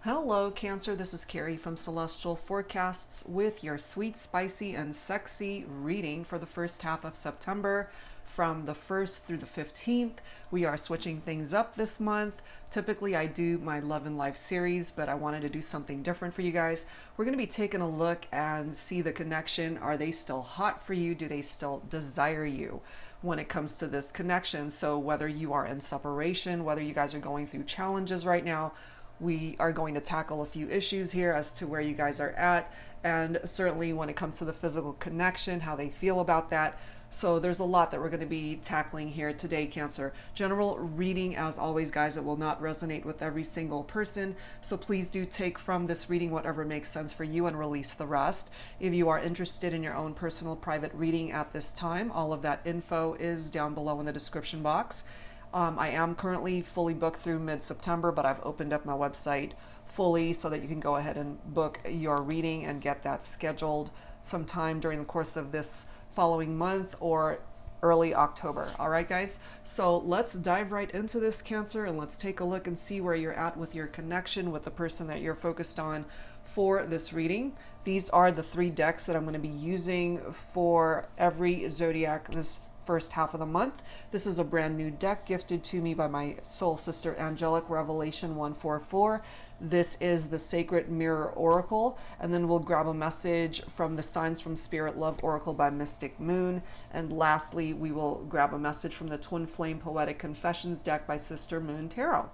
Hello, Cancer. This is Carrie from Celestial Forecasts with your sweet, spicy, and sexy reading for the first half of September from the 1st through the 15th. We are switching things up this month. Typically, I do my Love and Life series, but I wanted to do something different for you guys. We're going to be taking a look and see the connection. Are they still hot for you? Do they still desire you when it comes to this connection? So whether you are in separation, whether you guys are going through challenges right now, we are going to tackle a few issues here as to where you guys are at, and certainly when it comes to the physical connection, how they feel about that. So there's a lot that we're going to be tackling here today, Cancer. General reading, as always, guys, it will not resonate with every single person. So please do take from this reading whatever makes sense for you and release the rest. If you are interested in your own personal private reading at this time, all of that info is down below in the description box. I am currently fully booked through mid-September, but I've opened up my website fully so that you can go ahead and book your reading and get that scheduled sometime during the course of this following month or early October. All right, guys? So let's dive right into this, Cancer, and let's take a look and see where you're at with your connection with the person that you're focused on for this reading. These are the 3 decks that I'm going to be using for every zodiac this first half of the month. This is a brand new deck gifted to me by my soul sister Angelic Revelation 144. This is the Sacred Mirror Oracle, and then we'll grab a message from the Signs from Spirit Love Oracle by Mystic Moon, and lastly we will grab a message from the Twin Flame Poetic Confessions deck by Sister Moon Tarot.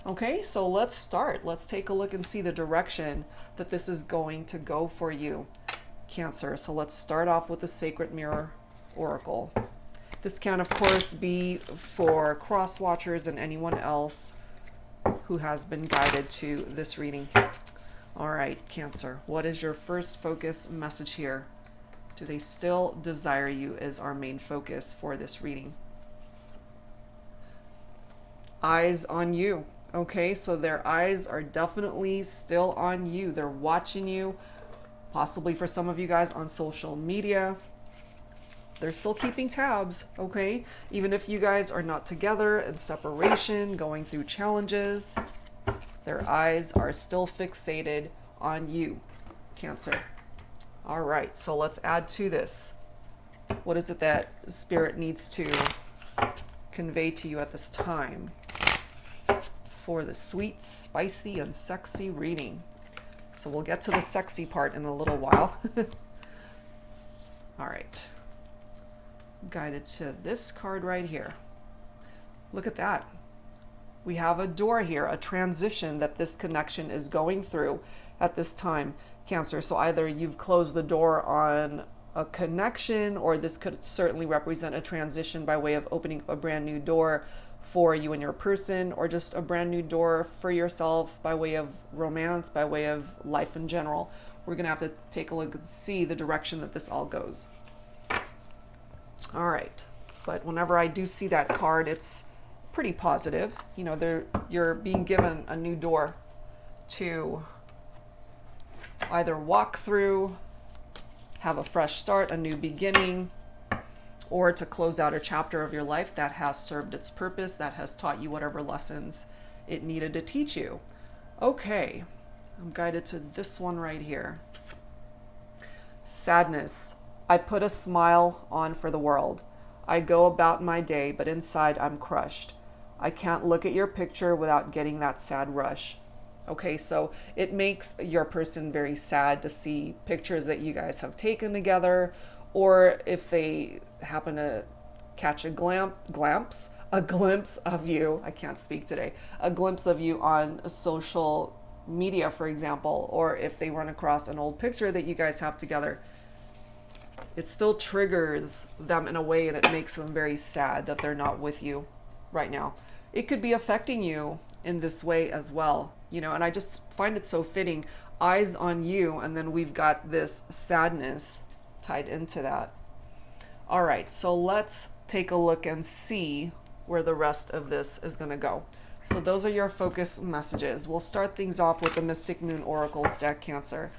Okay, so let's start. Let's take a look and see the direction that this is going to go for you, Cancer. So let's start off with the Sacred Mirror Oracle. This can, of course, be for cross watchers and anyone else who has been guided to this reading. All right, Cancer, what is your first focus message here? Do they still desire you is our main focus for this reading. Eyes on you. Okay, so their eyes are definitely still on you. They're watching you, possibly for some of you guys on social media. They're still keeping tabs, okay? Even if you guys are not together, in separation, going through challenges, their eyes are still fixated on you, Cancer. All right, so let's add to this. What is it that Spirit needs to convey to you at this time for the sweet, spicy, and sexy reading? So we'll get to the sexy part in a little while. All right. Guided to this card right here. Look at that. We have a door here, a transition that this connection is going through at this time, Cancer. So either you've closed the door on a connection, or this could certainly represent a transition by way of opening a brand new door for you and your person, or just a brand new door for yourself by way of romance, by way of life in general. We're going to have to take a look and see the direction that this all goes. All right, but whenever I do see that card, it's pretty positive. You know, you're being given a new door to either walk through, have a fresh start, a new beginning, or to close out a chapter of your life that has served its purpose, that has taught you whatever lessons it needed to teach you. Okay, I'm guided to this one right here. Sadness. I put a smile on for the world. I go about my day, but inside I'm crushed. I can't look at your picture without getting that sad rush. Okay, so it makes your person very sad to see pictures that you guys have taken together, or if they happen to catch a glimpse of you, I can't speak today, a glimpse of you on social media, for example, or if they run across an old picture that you guys have together. It still triggers them in a way, and it makes them very sad that they're not with you right now. It could be affecting you in this way as well, you know, and I just find it so fitting. Eyes on you, and then we've got this sadness tied into that. All right, so let's take a look and see where the rest of this is going to go. So those are your focus messages. We'll start things off with the Mystic Moon Oracles deck, Cancer,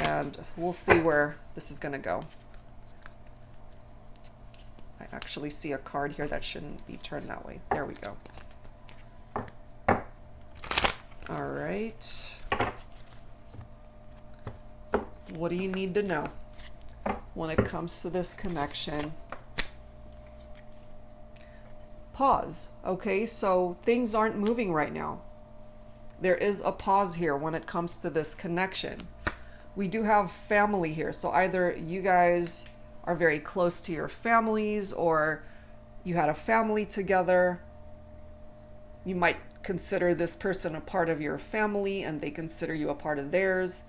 and we'll see where this is going to go. I actually see a card here that shouldn't be turned that way. There we go. All right. What do you need to know when it comes to this connection? Pause. Okay, so things aren't moving right now. There is a pause here when it comes to this connection. We do have family here. So either you guys are very close to your families, or you had a family together. You might consider this person a part of your family and they consider you a part of theirs.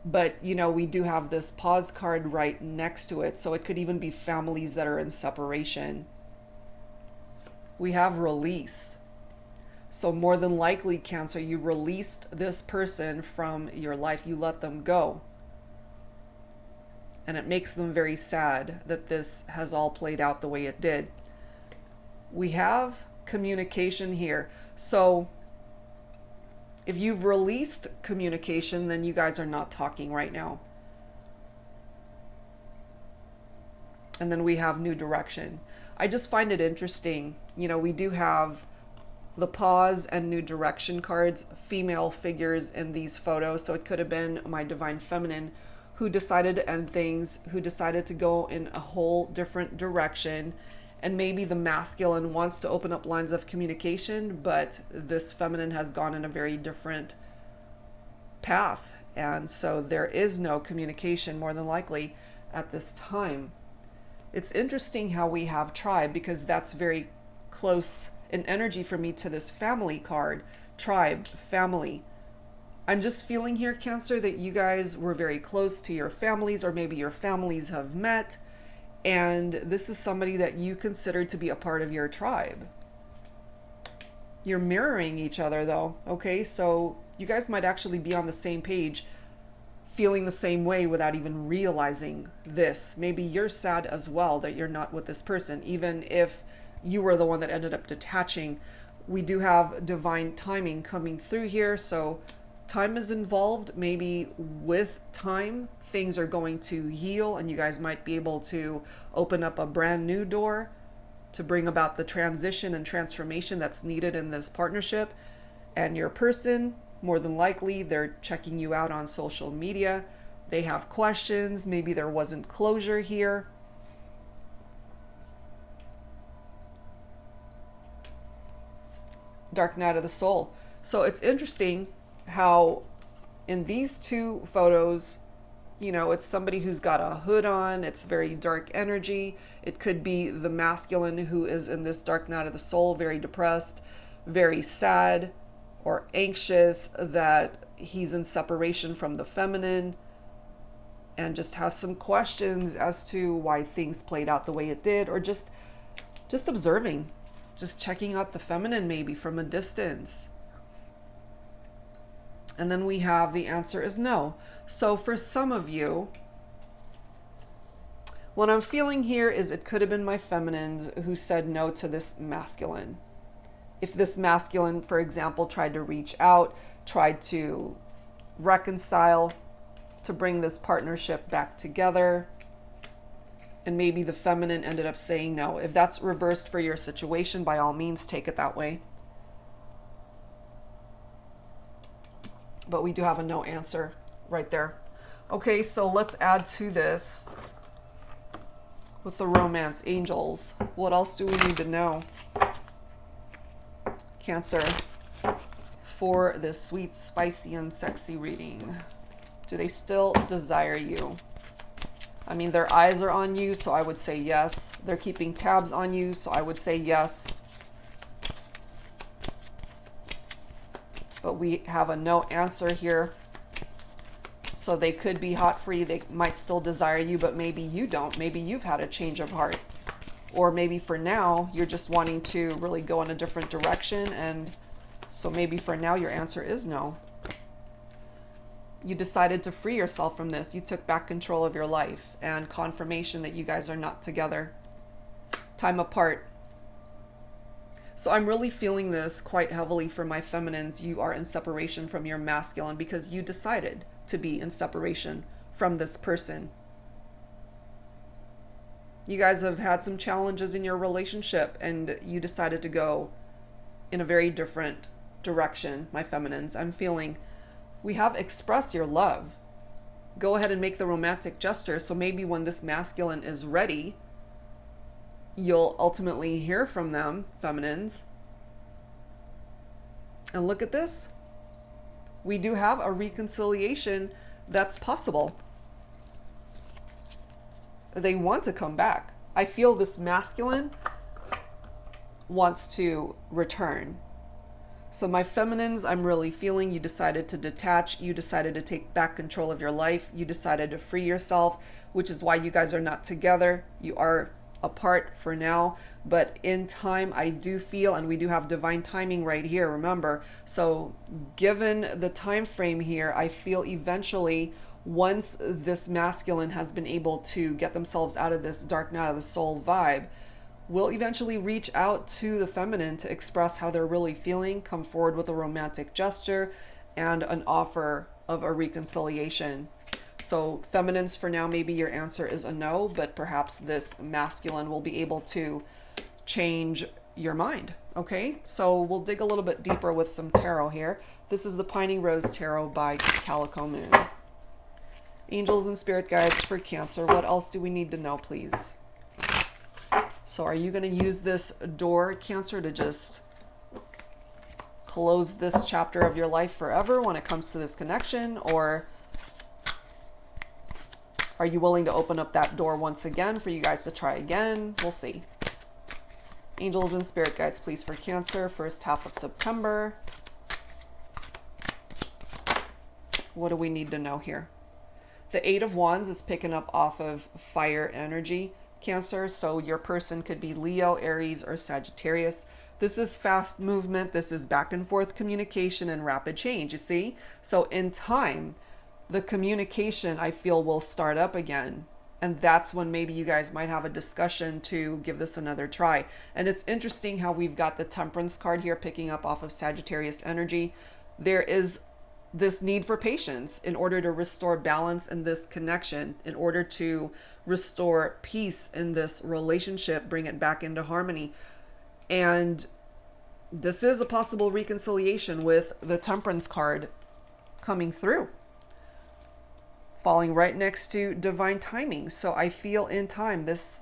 But, you know, we do have this pause card right next to it. So it could even be families that are in separation. We have release. So more than likely, Cancer, you released this person from your life. You let them go. And it makes them very sad that this has all played out the way it did. We have communication here. So if you've released communication, then you guys are not talking right now. And then we have new direction. I just find it interesting. You know, we do have the pause and new direction cards, female figures in these photos. So it could have been my divine feminine who decided to end things, who decided to go in a whole different direction. And maybe the masculine wants to open up lines of communication, but this feminine has gone in a very different path. And so there is no communication, more than likely, at this time. It's interesting how we have tribe, because that's very close in energy for me to this family card. Tribe, family. I'm just feeling here, Cancer, that you guys were very close to your families, or maybe your families have met. And this is somebody that you consider to be a part of your tribe. You're mirroring each other though, okay? So you guys might actually be on the same page, feeling the same way without even realizing this. Maybe you're sad as well that you're not with this person, even if you were the one that ended up detaching. We do have divine timing coming through here, so time is involved. Maybe with time, things are going to heal and you guys might be able to open up a brand new door to bring about the transition and transformation that's needed in this partnership. And your person, more than likely, they're checking you out on social media. They have questions. Maybe there wasn't closure here. Dark night of the soul. So it's interesting how in these two photos, you know, it's somebody who's got a hood on. It's very dark energy. It could be the masculine who is in this dark night of the soul, very depressed, very sad or anxious that he's in separation from the feminine, and just has some questions as to why things played out the way it did, or just observing, just checking out the feminine maybe from a distance. And then we have the answer is no. So for some of you, what I'm feeling here is it could have been my feminines who said no to this masculine. If this masculine, for example, tried to reach out, tried to reconcile, to bring this partnership back together, and maybe the feminine ended up saying no. If that's reversed for your situation, by all means, take it that way. But we do have a no answer right there. Okay, so let's add to this with the romance angels. What else do we need to know, Cancer, for this sweet, spicy, and sexy reading? Do they still desire you? I mean, their eyes are on you, so I would say yes. They're keeping tabs on you, so I would say yes. But we have a no answer here. So they could be hot for you. They might still desire you, but maybe you don't. Maybe you've had a change of heart. Or maybe for now, you're just wanting to really go in a different direction. And so maybe for now, your answer is no. You decided to free yourself from this. You took back control of your life, and confirmation that you guys are not together. Time apart. So I'm really feeling this quite heavily for my feminines. You are in separation from your masculine because you decided to be in separation from this person. You guys have had some challenges in your relationship and you decided to go in a very different direction, my feminines. I'm feeling we have express your love. Go ahead and make the romantic gesture. So maybe when this masculine is ready, you'll ultimately hear from them, feminines. And look at this. We do have a reconciliation that's possible. They want to come back. I feel this masculine wants to return. So my feminines, I'm really feeling you decided to detach. You decided to take back control of your life. You decided to free yourself, which is why you guys are not together. You are apart for now, but in time, I do feel, and we do have divine timing right here, remember. So given the time frame here, I feel eventually, once this masculine has been able to get themselves out of this dark night of the soul vibe, will eventually reach out to the feminine to express how they're really feeling, come forward with a romantic gesture and an offer of a reconciliation. So feminines, for now, maybe your answer is a no, but perhaps this masculine will be able to change your mind. Okay, so we'll dig a little bit deeper with some tarot here. This is the Piney Rose Tarot by Calico Moon. Angels and spirit guides for Cancer. What else do we need to know, please? So are you going to use this door, Cancer, to just close this chapter of your life forever when it comes to this connection? Or are you willing to open up that door once again for you guys to try again? We'll see. Angels and spirit guides, please, for Cancer, first half of September. What do we need to know here? The Eight of Wands is picking up off of fire energy, Cancer. So your person could be Leo, Aries, or Sagittarius. This is fast movement. This is back and forth communication and rapid change, you see? So in time, the communication, I feel, will start up again. And that's when maybe you guys might have a discussion to give this another try. And it's interesting how we've got the Temperance card here picking up off of Sagittarius energy. There is this need for patience in order to restore balance in this connection, in order to restore peace in this relationship, bring it back into harmony. And this is a possible reconciliation with the Temperance card coming through, falling right next to divine timing. So I feel in time, this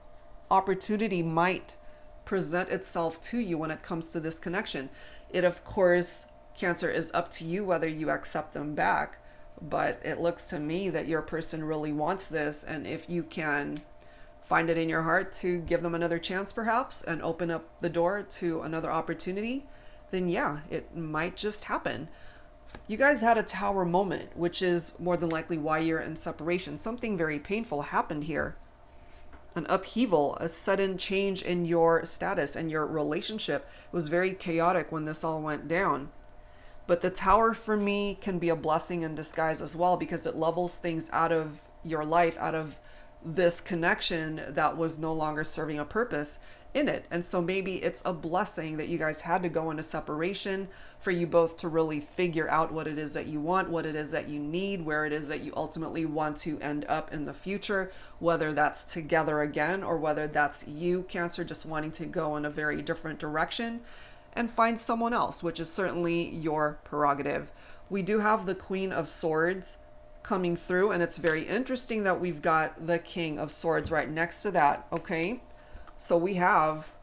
opportunity might present itself to you when it comes to this connection. It, of course, Cancer, is up to you whether you accept them back, but it looks to me that your person really wants this. And if you can find it in your heart to give them another chance, perhaps, and open up the door to another opportunity, then yeah, it might just happen. You guys had a tower moment, which is more than likely why you're in separation. Something very painful happened here. An upheaval, a sudden change in your status and your relationship. It was very chaotic when this all went down. But the tower for me can be a blessing in disguise as well, because it levels things out of your life, out of this connection that was no longer serving a purpose in it. And so maybe it's a blessing that you guys had to go into separation for you both to really figure out what it is that you want, what it is that you need, where it is that you ultimately want to end up in the future, whether that's together again or whether that's you, Cancer, just wanting to go in a very different direction and find someone else, which is certainly your prerogative. We do have the Queen of Swords coming through, and it's very interesting that we've got the King of Swords right next to that, okay? So we have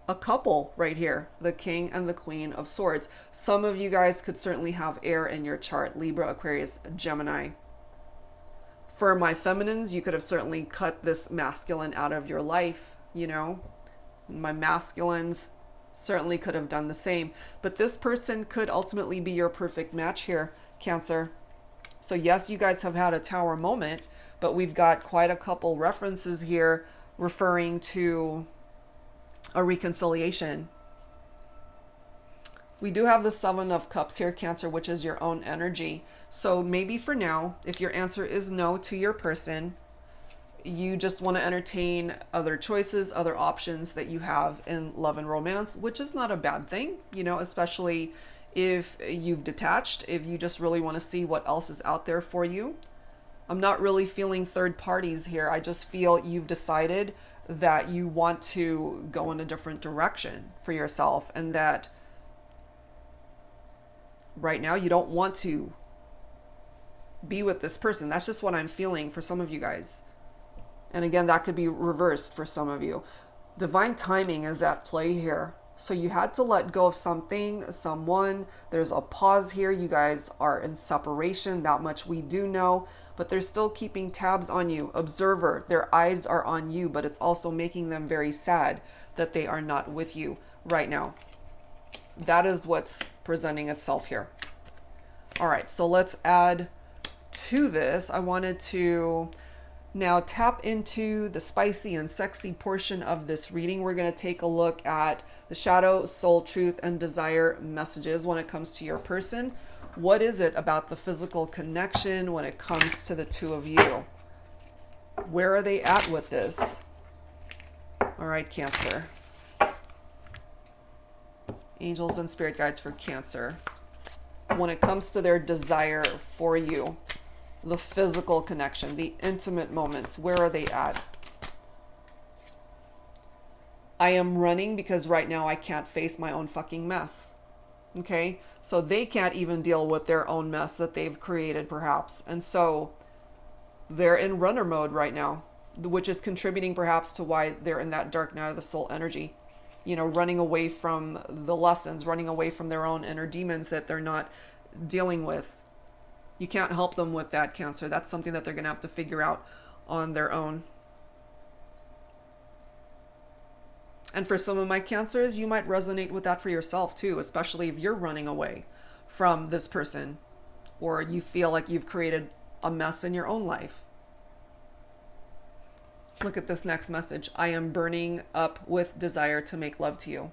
a couple right here, the King and the Queen of Swords. Some of you guys could certainly have air in your chart, Libra, Aquarius, Gemini. For my feminines, you could have certainly cut this masculine out of your life, you know? My masculines certainly could have done the same, but this person could ultimately be your perfect match here, Cancer. So yes, you guys have had a tower moment, but we've got quite a couple references here referring to a reconciliation. We do have the Seven of Cups here, Cancer, which is your own energy. So maybe for now, if your answer is no to your person, you just want to entertain other choices, other options that you have in love and romance, which is not a bad thing, you know, especially if you've detached, if you just really want to see what else is out there for you. I'm not really feeling third parties here. I just feel you've decided that you want to go in a different direction for yourself, and that right now. You don't want to be with this person. That's just what I'm feeling for some of you guys. And again, that could be reversed for some of you. Divine timing is at play here. So you had to let go of something, someone. There's a pause here. You guys are in separation. That much we do know. But they're still keeping tabs on you. Observer, their eyes are on you, but it's also making them very sad that they are not with you right now. That is what's presenting itself here. All right, so let's add to this. I wanted to now tap into the spicy and sexy portion of this reading. We're going to take a look at the shadow, soul, truth, and desire messages when it comes to your person. What is it about the physical connection when it comes to the two of you? Where are they at with this? All right, Cancer. Angels and spirit guides for Cancer. When it comes to their desire for you, the physical connection, the intimate moments, where are they at? I am running because right now I can't face my own fucking mess. Okay? So they can't even deal with their own mess that they've created perhaps. And so they're in runner mode right now, which is contributing perhaps to why they're in that dark night of the soul energy. You know, running away from the lessons, running away from their own inner demons that they're not dealing with. You can't help them with that, Cancer. That's something that they're going to have to figure out on their own. And for some of my Cancers, you might resonate with that for yourself too, especially if you're running away from this person or you feel like you've created a mess in your own life. Look at this next message. I am burning up with desire to make love to you.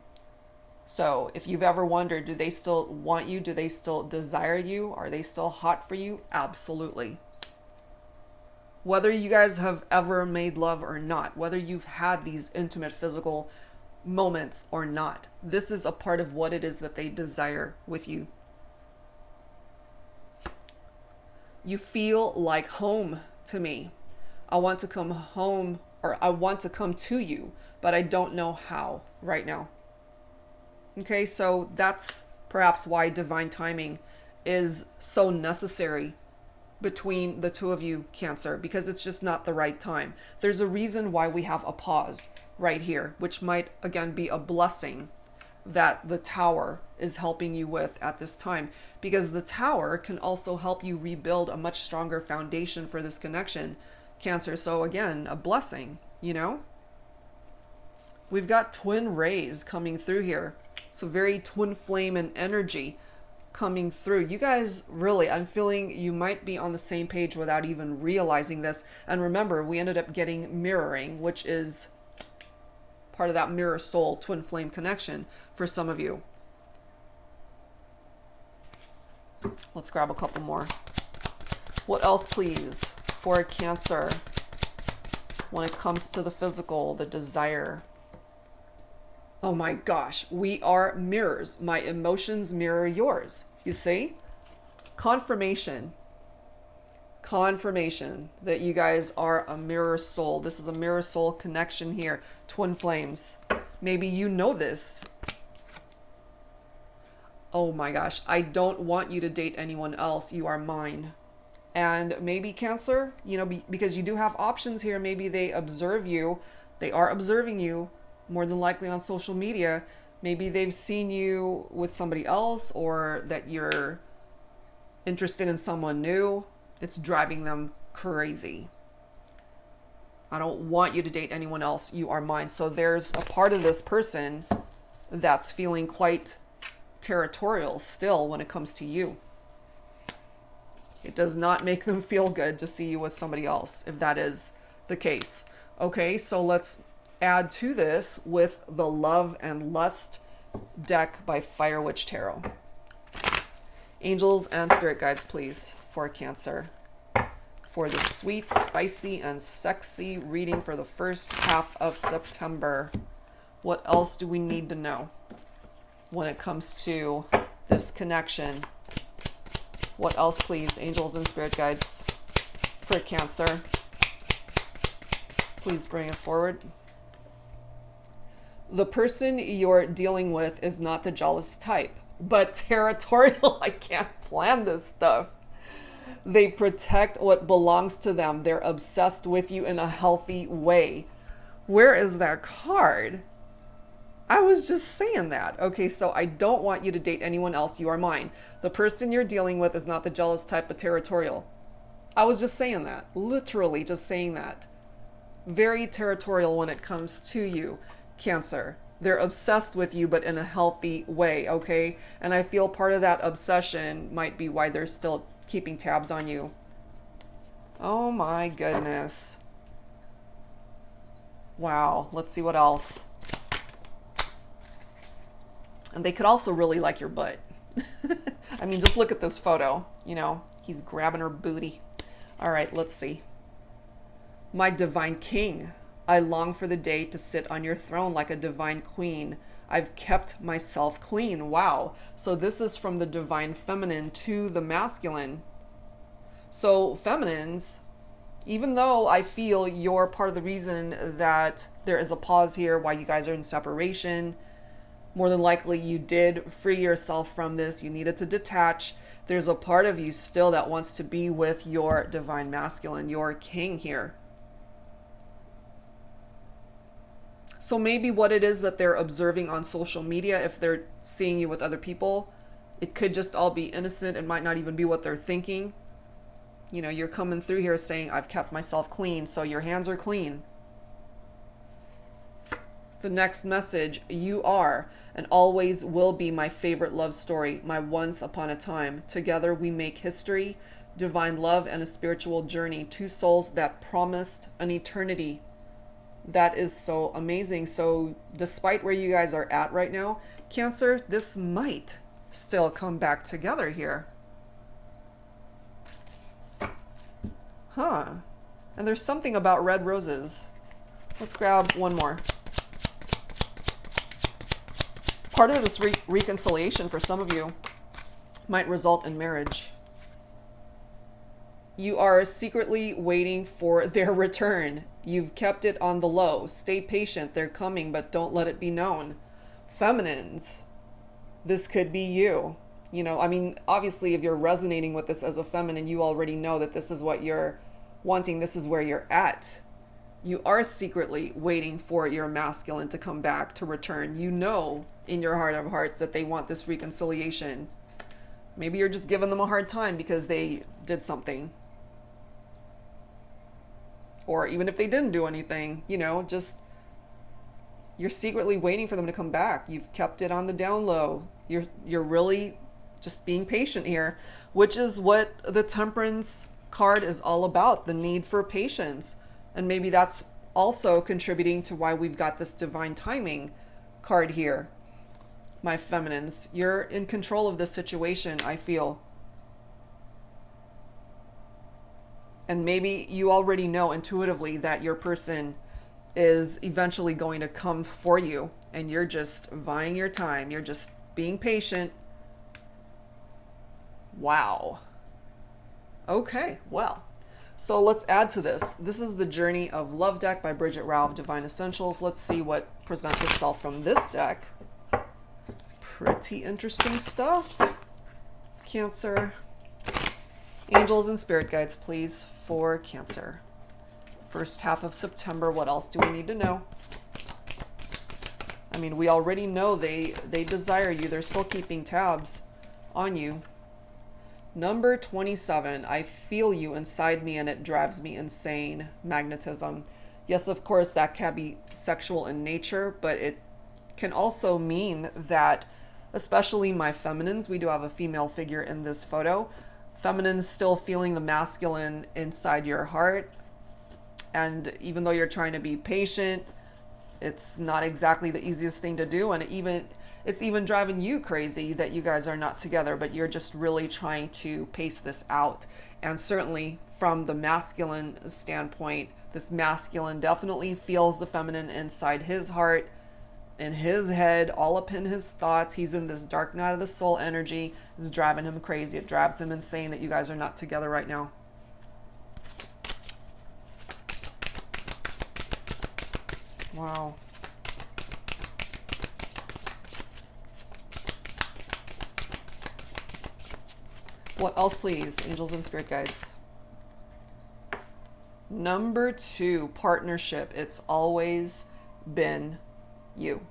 So if you've ever wondered, do they still want you? Do they still desire you? Are they still hot for you? Absolutely. Whether you guys have ever made love or not, whether you've had these intimate physical moments or not, this is a part of what it is that they desire with you. You feel like home to me. I want to come home, or I want to come to you, but I don't know how right now. Okay, so that's perhaps why divine timing is so necessary between the two of you, Cancer, because it's just not the right time. There's a reason why we have a pause right here, which might again be a blessing that the Tower is helping you with at this time, because the Tower can also help you rebuild a much stronger foundation for this connection, Cancer. So again, a blessing, you know? We've got twin rays coming through here. So very twin flame and energy coming through. You guys really, I'm feeling you might be on the same page without even realizing this. And remember, we ended up getting mirroring, which is part of that mirror soul twin flame connection for some of you. Let's grab a couple more. What else, please, for Cancer when it comes to the physical, the desire? Oh my gosh, we are mirrors. My emotions mirror yours. You see? Confirmation. Confirmation that you guys are a mirror soul. This is a mirror soul connection here. Twin flames. Maybe you know this. Oh my gosh, I don't want you to date anyone else. You are mine. And maybe Cancer, you know, because you do have options here. Maybe they observe you. They are observing you. More than likely on social media. Maybe they've seen you with somebody else, or that you're interested in someone new. It's driving them crazy. I don't want you to date anyone else. You are mine. So there's a part of this person that's feeling quite territorial still when it comes to you. It does not make them feel good to see you with somebody else, if that is the case. Okay, so let's add to this with the Love and Lust deck by Fire Witch Tarot. Angels and spirit guides, please, for Cancer. For the sweet, spicy, and sexy reading for the first half of September. What else do we need to know when it comes to this connection? What else, please, angels and spirit guides, for Cancer? Please bring it forward. The person you're dealing with is not the jealous type. but territorial. I can't plan this stuff. They protect what belongs to them. They're obsessed with you in a healthy way. Where is that card? I was just saying that. Okay, so I don't want you to date anyone else. You are mine. The person you're dealing with is not the jealous type of territorial. I was just saying that. Literally just saying that. Very territorial when it comes to you, Cancer. They're obsessed with you, but in a healthy way, okay? And I feel part of that obsession might be why they're still keeping tabs on you. Oh my goodness. Wow, let's see what else. And they could also really like your butt. I mean, just look at this photo. You know, he's grabbing her booty. All right, let's see. My divine king, I long for the day to sit on your throne like a divine queen. I've kept myself clean. Wow. So this is from the divine feminine to the masculine. So feminines, even though I feel you're part of the reason that there is a pause here, why you guys are in separation, more than likely you did free yourself from this. You needed to detach. There's a part of you still that wants to be with your divine masculine, your king here. So maybe what it is that they're observing on social media, if they're seeing you with other people, it could just all be innocent. It might not even be what they're thinking. You know, you're coming through here saying, I've kept myself clean, so your hands are clean. The next message, you are and always will be my favorite love story, my once upon a time. Together we make history, divine love, and a spiritual journey. Two souls that promised an eternity. That is so amazing. So despite where you guys are at right now, Cancer, this might still come back together here. Huh. And there's something about red roses. Let's grab one more. Part of this reconciliation for some of you might result in marriage. You are secretly waiting for their return. You've kept it on the low. Stay patient. They're coming, but don't let it be known. Feminines, this could be you. You know, I mean, obviously, if you're resonating with this as a feminine, you already know that this is what you're wanting. This is where you're at. You are secretly waiting for your masculine to come back, to return. You know in your heart of hearts that they want this reconciliation. Maybe you're just giving them a hard time because they did something. Or even if they didn't do anything, you know, just you're secretly waiting for them to come back. You've kept it on the down low. You're really just being patient here, which is what the Temperance card is all about, the need for patience. And maybe that's also contributing to why we've got this divine timing card here. My feminines, you're in control of this situation, I feel. And maybe you already know intuitively that your person is eventually going to come for you, and you're just buying your time. You're just being patient. Wow. Okay, well, so let's add to this. This is the Journey of Love deck by Bridget Rao of Divine Essentials. Let's see what presents itself from this deck. Pretty interesting stuff. Cancer. Angels and spirit guides, please, for Cancer. First half of September, what else do we need to know? I mean, we already know they desire you. They're still keeping tabs on you. Number 27, I feel you inside me and it drives me insane. Magnetism. Yes, of course, that can be sexual in nature, but it can also mean that, especially my feminines, we do have a female figure in this photo. Feminines still feeling the masculine inside your heart. And even though you're trying to be patient, it's not exactly the easiest thing to do. And it's even driving you crazy that you guys are not together, but you're just really trying to pace this out. And certainly from the masculine standpoint, this masculine definitely feels the feminine inside his heart, in his head, all up in his thoughts. He's in this dark night of the soul energy. It's driving him crazy. It drives him insane that you guys are not together right now. Wow. What else, please, angels and spirit guides? Number 2, partnership. It's always been you.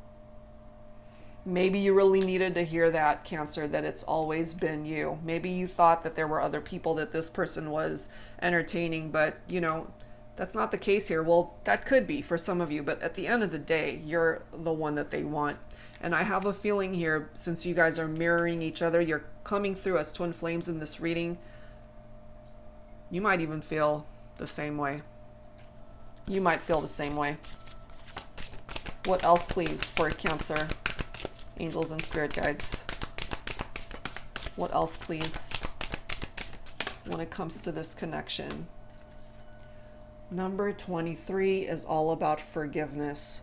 Maybe you really needed to hear that, Cancer, that it's always been you. Maybe you thought that there were other people that this person was entertaining, but, you know, that's not the case here. Well, that could be for some of you, but at the end of the day, you're the one that they want. And I have a feeling here, since you guys are mirroring each other, you're coming through as twin flames in this reading. You might even feel the same way. You might feel the same way. What else, please, for Cancer? Angels and spirit guides. What else, please, when it comes to this connection? Number 23 is all about forgiveness.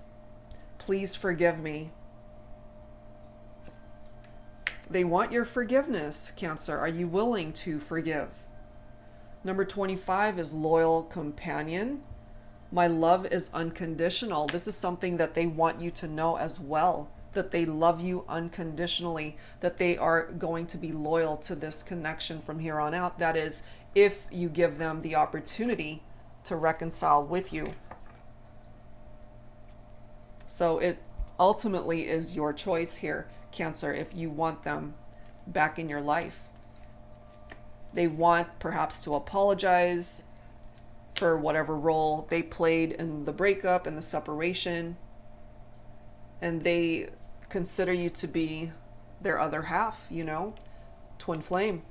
Please forgive me. They want your forgiveness, Cancer. Are you willing to forgive? Number 25 is loyal companion. My love is unconditional. This is something that they want you to know as well, that they love you unconditionally, that they are going to be loyal to this connection from here on out. That is, if you give them the opportunity to reconcile with you. So it ultimately is your choice here, Cancer, if you want them back in your life. They want perhaps to apologize for whatever role they played in the breakup and the separation. And they consider you to be their other half, you know, twin flame.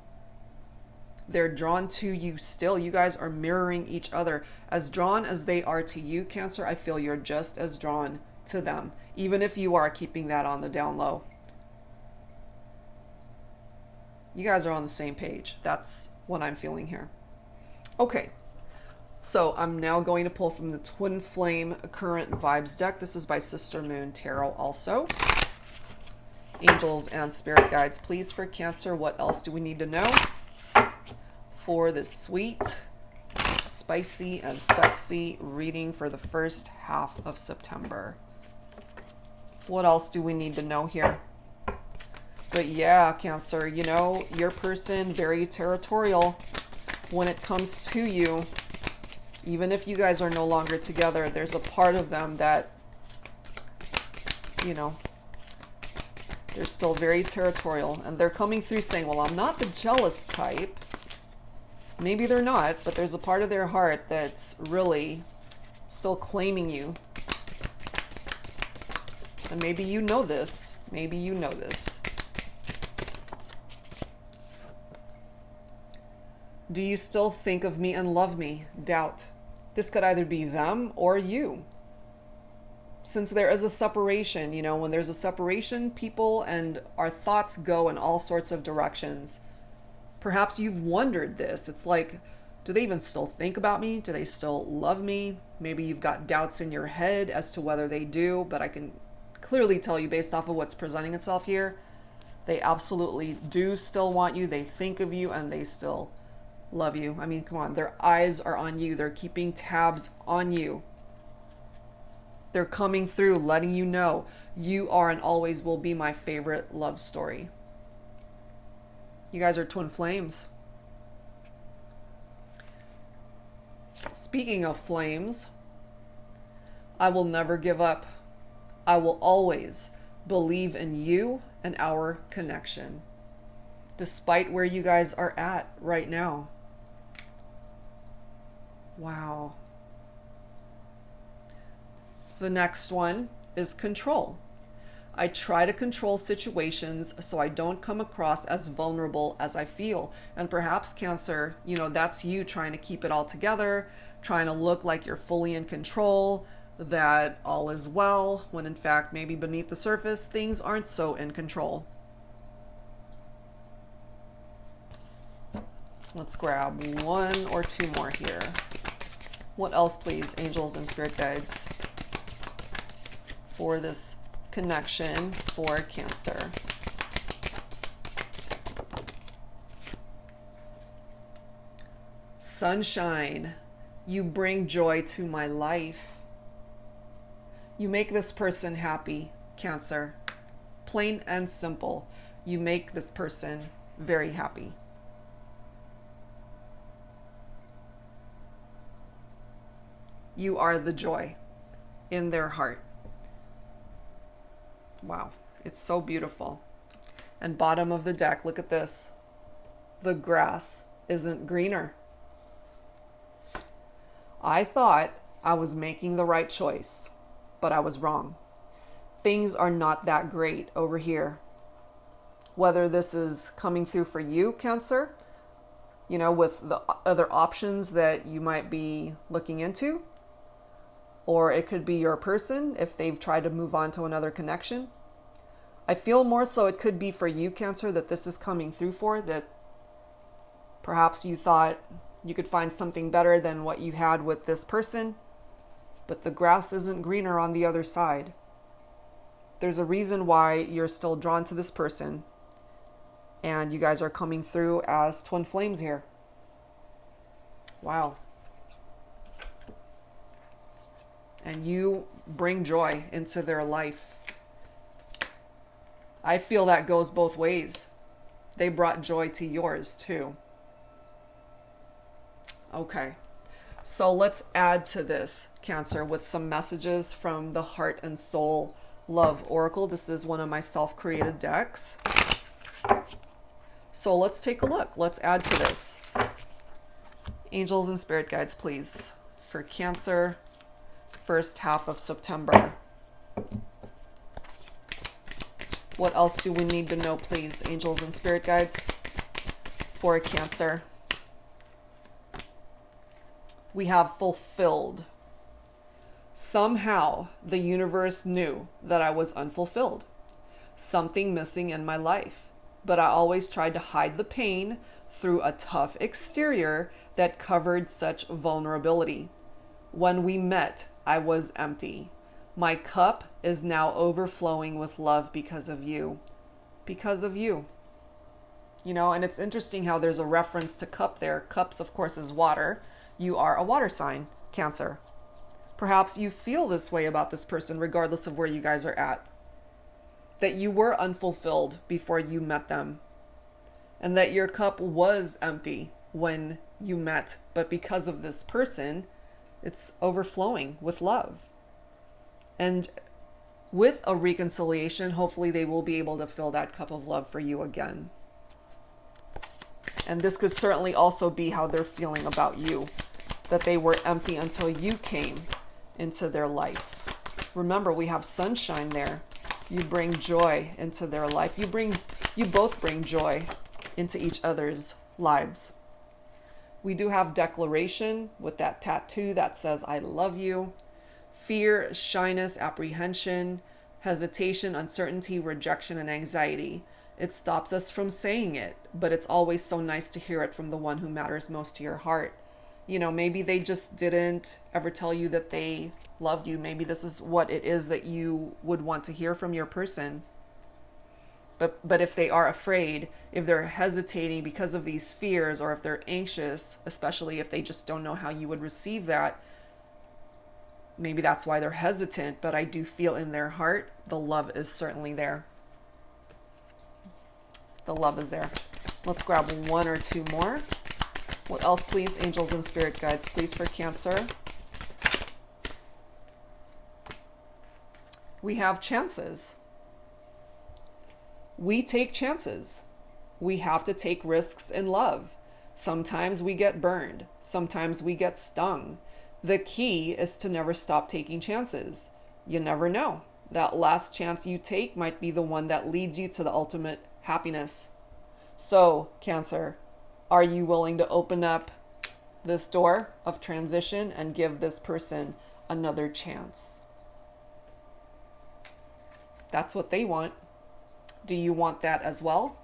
They're drawn to you still. You guys are mirroring each other. As drawn as they are to you, Cancer, I feel you're just as drawn to them, even if you are keeping that on the down low. You guys are on the same page. That's what I'm feeling here. Okay. So I'm now going to pull from the Twin Flame Current Vibes deck. This is by Sister Moon Tarot also. Angels and spirit guides, please, for Cancer, what else do we need to know for this sweet, spicy, and sexy reading for the first half of September? What else do we need to know here? But yeah, Cancer, you know, your person, very territorial when it comes to you. Even if you guys are no longer together, there's a part of them that, you know, they're still very territorial. And they're coming through saying, well, I'm not the jealous type. Maybe they're not, but there's a part of their heart that's really still claiming you. And maybe you know this. Maybe you know this. Do you still think of me and love me? Doubt. This could either be them or you. Since there is a separation, you know, when there's a separation, people and our thoughts go in all sorts of directions. Perhaps you've wondered this. It's like, do they even still think about me? Do they still love me? Maybe you've got doubts in your head as to whether they do, but I can clearly tell you based off of what's presenting itself here, they absolutely do still want you. They think of you and they still love you. I mean, come on, their eyes are on you. They're keeping tabs on you. They're coming through, letting you know you are and always will be my favorite love story. You guys are twin flames. Speaking of flames, I will never give up. I will always believe in you and our connection, despite where you guys are at right now. Wow. The next one is control. I try to control situations so I don't come across as vulnerable as I feel. And perhaps, Cancer, you know, that's you trying to keep it all together, trying to look like you're fully in control, that all is well, when in fact, maybe beneath the surface, things aren't so in control. Let's grab one or two more here. What else, please, angels and spirit guides, for this connection for Cancer? Sunshine, you bring joy to my life. You make this person happy, Cancer. Plain and simple. You make this person very happy. You are the joy in their heart. Wow, it's so beautiful. And bottom of the deck, look at this. The grass isn't greener. I thought I was making the right choice, but I was wrong. Things are not that great over here. Whether this is coming through for you, Cancer, you know, with the other options that you might be looking into, or it could be your person if they've tried to move on to another connection. I feel more so it could be for you, Cancer, that this is coming through for, that perhaps you thought you could find something better than what you had with this person, but the grass isn't greener on the other side. There's a reason why you're still drawn to this person, and you guys are coming through as twin flames here. Wow. And you bring joy into their life. I feel that goes both ways. They brought joy to yours too. Okay, so let's add to this, Cancer, with some messages from the Heart and Soul Love Oracle. This is one of my self-created decks. So let's take a look. Let's add to this. Angels and spirit guides, please, for Cancer, first half of September. What else do we need to know, please, angels and spirit guides, for Cancer? We have fulfilled. Somehow the universe knew that I was unfulfilled, something missing in my life, but I always tried to hide the pain through a tough exterior that covered such vulnerability. When we met, I was empty. My cup is now overflowing with love because of you. Because of you. You know, and it's interesting how there's a reference to cup there. Cups, of course, is water. You are a water sign, Cancer. Perhaps you feel this way about this person regardless of where you guys are at. That you were unfulfilled before you met them. And that your cup was empty when you met. But because of this person, it's overflowing with love. And with a reconciliation, hopefully they will be able to fill that cup of love for you again. And this could certainly also be how they're feeling about you. That they were empty until you came into their life. Remember, we have sunshine there. You bring joy into their life. You both bring joy into each other's lives. We do have declaration with that tattoo that says, I love you. Fear, shyness, apprehension, hesitation, uncertainty, rejection, and anxiety. It stops us from saying it, but it's always so nice to hear it from the one who matters most to your heart. You know, maybe they just didn't ever tell you that they loved you. Maybe this is what it is that you would want to hear from your person. But if they are afraid, if they're hesitating because of these fears, or if they're anxious, especially if they just don't know how you would receive that, maybe that's why they're hesitant. But I do feel in their heart, the love is certainly there. The love is there. Let's grab one or two more. What else, please, angels and spirit guides, please, for Cancer? We have chances. We take chances. We have to take risks in love. Sometimes we get burned. Sometimes we get stung. The key is to never stop taking chances. You never know. That last chance you take might be the one that leads you to the ultimate happiness. So, Cancer, are you willing to open up this door of transition and give this person another chance? That's what they want. Do you want that as well?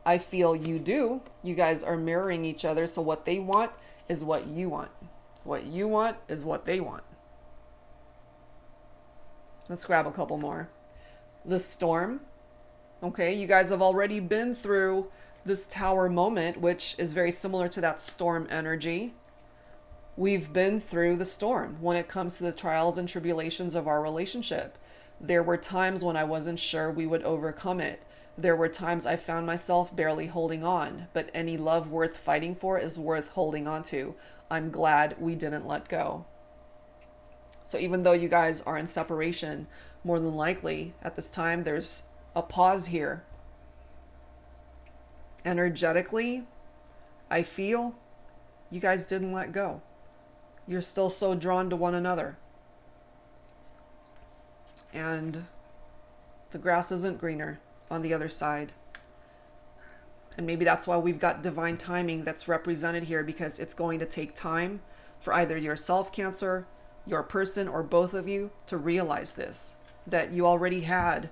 I feel you do. You guys are mirroring each other. So what they want is what you want. What you want is what they want. Let's grab a couple more. The storm. Okay, you guys have already been through this tower moment, which is very similar to that storm energy. We've been through the storm when it comes to the trials and tribulations of our relationship. There were times when I wasn't sure we would overcome it. There were times I found myself barely holding on, but any love worth fighting for is worth holding on to. I'm glad we didn't let go. So even though you guys are in separation, more than likely at this time, there's a pause here. Energetically, I feel you guys didn't let go. You're still so drawn to one another. And the grass isn't greener on the other side. And maybe that's why we've got divine timing that's represented here, because it's going to take time for either yourself, Cancer, your person, or both of you to realize this, that you already had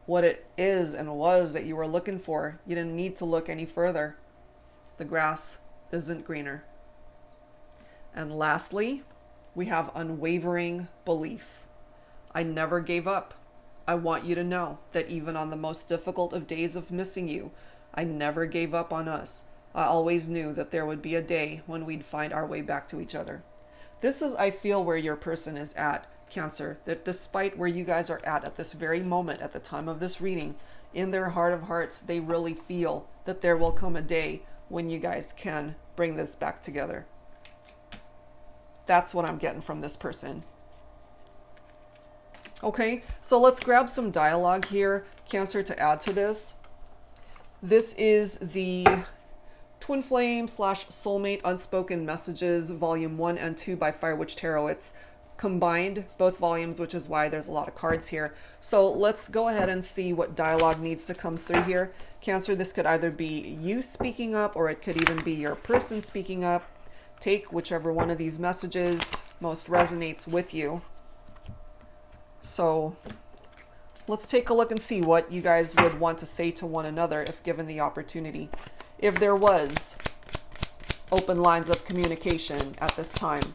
what it is and was that you were looking for. You didn't need to look any further. The grass isn't greener. And lastly, we have unwavering belief. I never gave up. I want you to know that even on the most difficult of days of missing you, I never gave up on us. I always knew that there would be a day when we'd find our way back to each other. This is, I feel, where your person is at, Cancer, that despite where you guys are at this very moment, at the time of this reading, in their heart of hearts, they really feel that there will come a day when you guys can bring this back together. That's what I'm getting from this person. Okay, so let's grab some dialogue here, Cancer, to add to this. This is the Twin Flame / Soulmate Unspoken Messages, Volume 1 and 2 by Fire Witch Tarot. It's combined, both volumes, which is why there's a lot of cards here. So let's go ahead and see what dialogue needs to come through here. Cancer, this could either be you speaking up, or it could even be your person speaking up. Take whichever one of these messages most resonates with you. So let's take a look and see what you guys would want to say to one another if given the opportunity. If there was open lines of communication at this time.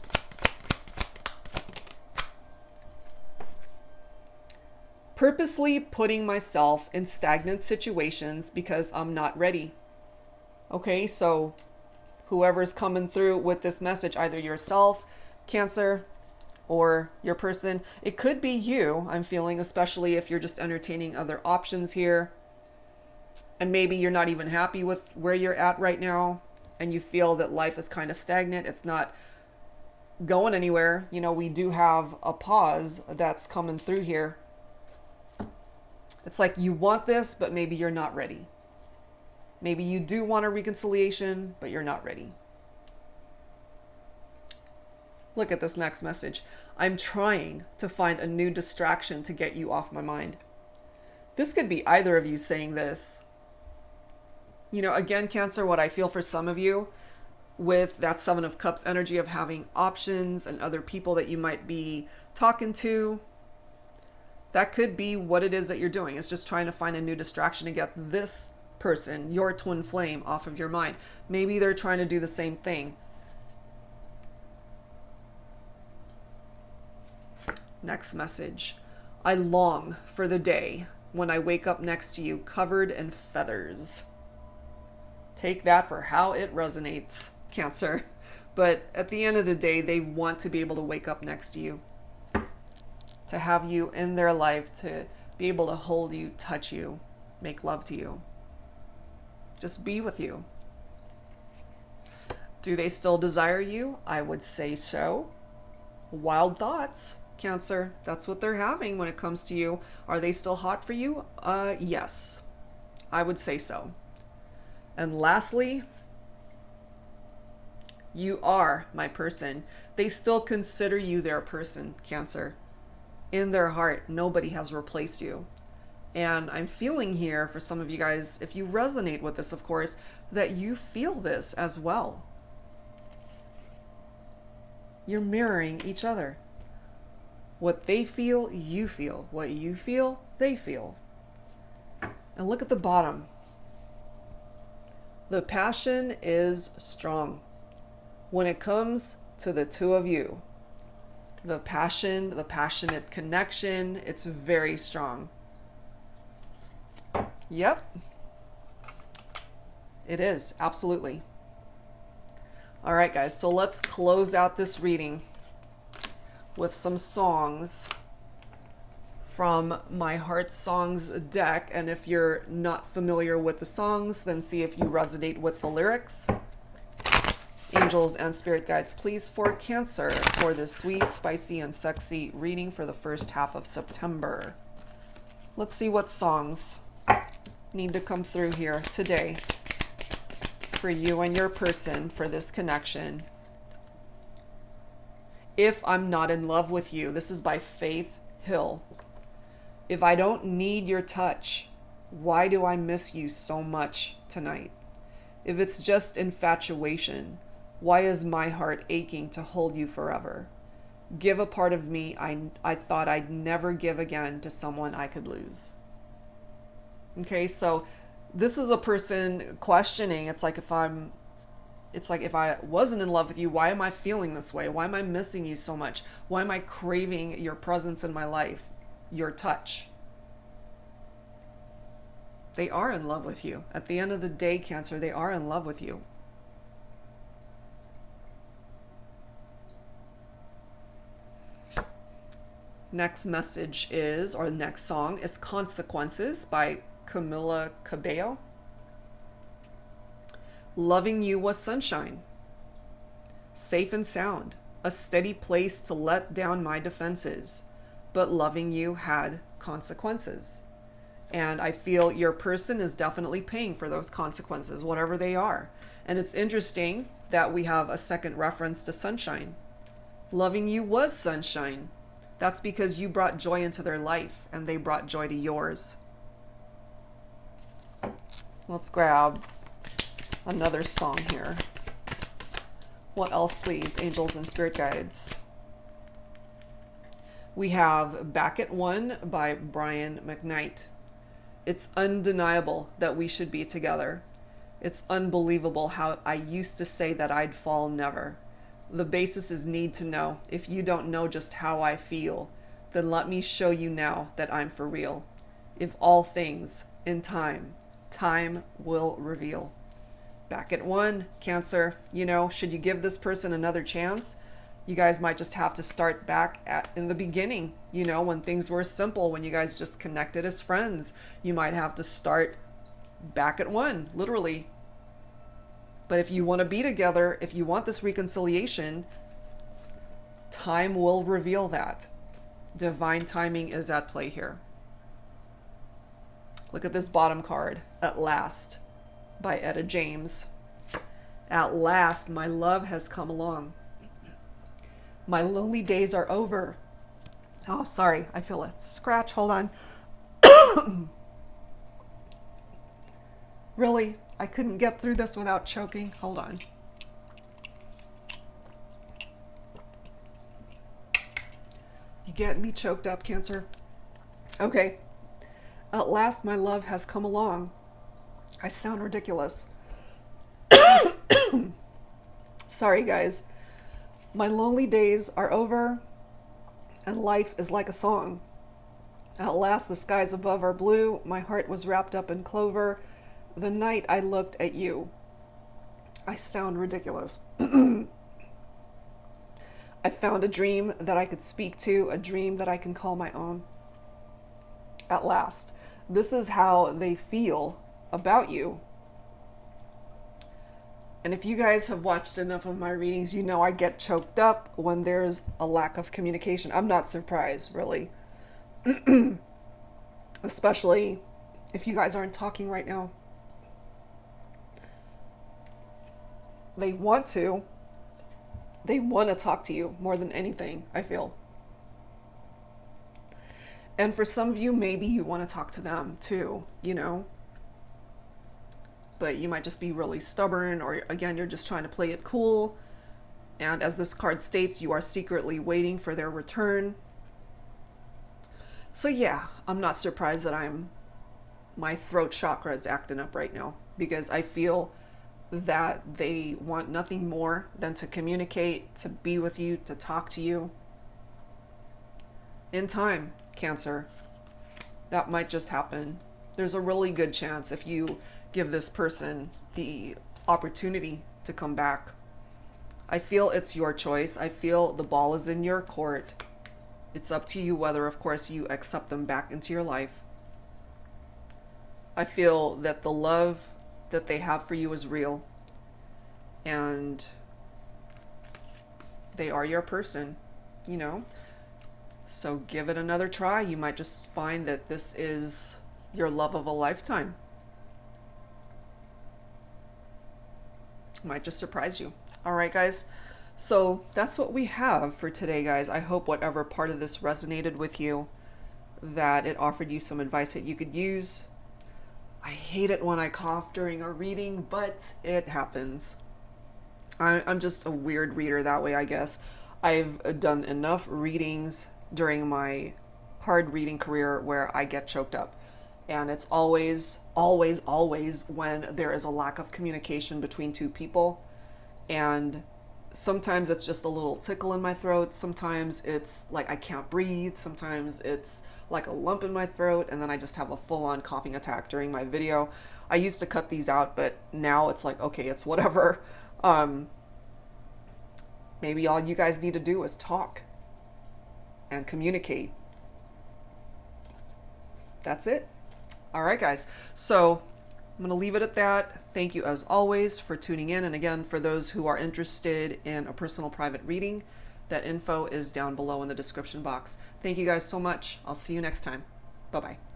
Purposely putting myself in stagnant situations because I'm not ready. Okay, so whoever's coming through with this message, either yourself, Cancer, or your person, it could be you, I'm feeling, especially if you're just entertaining other options here. And maybe you're not even happy with where you're at right now, and you feel that life is kind of stagnant. It's not going anywhere. You know, we do have a pause that's coming through here. It's like you want this, but maybe you're not ready. Maybe you do want a reconciliation, but you're not ready. Look at this next message. I'm trying to find a new distraction to get you off my mind. This could be either of you saying this. You know, again, Cancer, what I feel for some of you with that Seven of Cups energy of having options and other people that you might be talking to, that could be what it is that you're doing. It's just trying to find a new distraction to get this person, your twin flame, off of your mind. Maybe they're trying to do the same thing. Next message. I long for the day when I wake up next to you covered in feathers. Take that for how it resonates, Cancer. But at the end of the day, they want to be able to wake up next to you, to have you in their life, to be able to hold you, touch you, make love to you, just be with you. Do they still desire you? I would say so. Wild thoughts, Cancer. That's what they're having when it comes to you. Are they still hot for you? Yes, I would say so. And lastly, you are my person. They still consider you their person, Cancer. In their heart, nobody has replaced you. And I'm feeling here for some of you guys, if you resonate with this, of course, that you feel this as well. You're mirroring each other. What they feel, you feel. What you feel, they feel. And look at the bottom. The passion is strong. When it comes to the two of you, the passion, the passionate connection, it's very strong. Yep. It is, absolutely. All right, guys, so let's close out this reading with some songs from my Heart Songs deck. And if you're not familiar with the songs, then see if you resonate with the lyrics. Angels and spirit guides, please, for Cancer, for this sweet, spicy, and sexy reading for the first half of September. Let's see what songs need to come through here today for you and your person for this connection. If I'm not in love with you, this is by Faith Hill. If I don't need your touch, why do I miss you so much tonight? If it's just infatuation, why is my heart aching to hold you forever? Give a part of me I thought I'd never give again to someone I could lose. Okay, so this is a person questioning. It's like if I wasn't in love with you, why am I feeling this way? Why am I missing you so much? Why am I craving your presence in my life, your touch? They are in love with you. At the end of the day, Cancer, they are in love with you. Next message is, or the next song is Consequences by Camila Cabello. Loving you was sunshine, safe and sound, a steady place to let down my defenses, but loving you had consequences. And I feel your person is definitely paying for those consequences, whatever they are. And it's interesting that we have a second reference to sunshine. Loving you was sunshine. That's because you brought joy into their life and they brought joy to yours. Let's grab another song here. What else, please, angels and spirit guides? We have Back at One by Brian McKnight. It's undeniable that we should be together. It's unbelievable how I used to say that I'd fall never. The basis is need to know. If you don't know just how I feel, then let me show you now that I'm for real. If all things in time will reveal. Back at One, Cancer, should you give this person another chance? You guys might just have to start back in the beginning, when things were simple, when you guys just connected as friends. You might have to start back at one, literally. But if you want to be together, if you want this reconciliation, time will reveal that. Divine timing is at play here. Look at this bottom card, At Last, by Etta James. At last, my love has come along. My lonely days are over. Oh, sorry, I feel a scratch. Hold on. Really? I couldn't get through this without choking. Hold on. You getting me choked up, Cancer? Okay. At last, my love has come along. I sound ridiculous. Sorry, guys. My lonely days are over, and life is like a song. At last, the skies above are blue. My heart was wrapped up in clover. The night I looked at you. I sound ridiculous. I found a dream that I could speak to, a dream that I can call my own. At last. This is how they feel about you. And if you guys have watched enough of my readings, you know I get choked up when there's a lack of communication. I'm not surprised, really. Especially if you guys aren't talking right now. They want to talk to you more than anything, I feel. And for some of you, maybe you want to talk to them too, But you might just be really stubborn, or again, you're just trying to play it cool. And as this card states, you are secretly waiting for their return. So yeah, I'm not surprised that my throat chakra is acting up right now, because I feel that they want nothing more than to communicate, to be with you, to talk to you. In time, Cancer, that might just happen. There's a really good chance if you give this person the opportunity to come back. I feel it's your choice. I feel the ball is in your court. It's up to you whether, of course, you accept them back into your life. I feel that the love that they have for you is real. And They are your person, you know? So give it another try. You might just find that this is your love of a lifetime. Might just surprise you. All right, guys. So that's what we have for today, guys. I hope whatever part of this resonated with you, that it offered you some advice that you could use. I hate it when I cough during a reading, but it happens. I'm just a weird reader that way, I guess. I've done enough readings during my hard reading career where I get choked up. And it's always, always, always when there is a lack of communication between two people. And sometimes it's just a little tickle in my throat. Sometimes it's like I can't breathe. Sometimes it's like a lump in my throat. And then I just have a full-on coughing attack during my video. I used to cut these out, but now it's like, okay, it's whatever. Maybe all you guys need to do is talk and communicate. That's it. All right, guys. So I'm going to leave it at that. Thank you, as always, for tuning in. And again, for those who are interested in a personal private reading, that info is down below in the description box. Thank you guys so much. I'll see you next time. Bye-bye.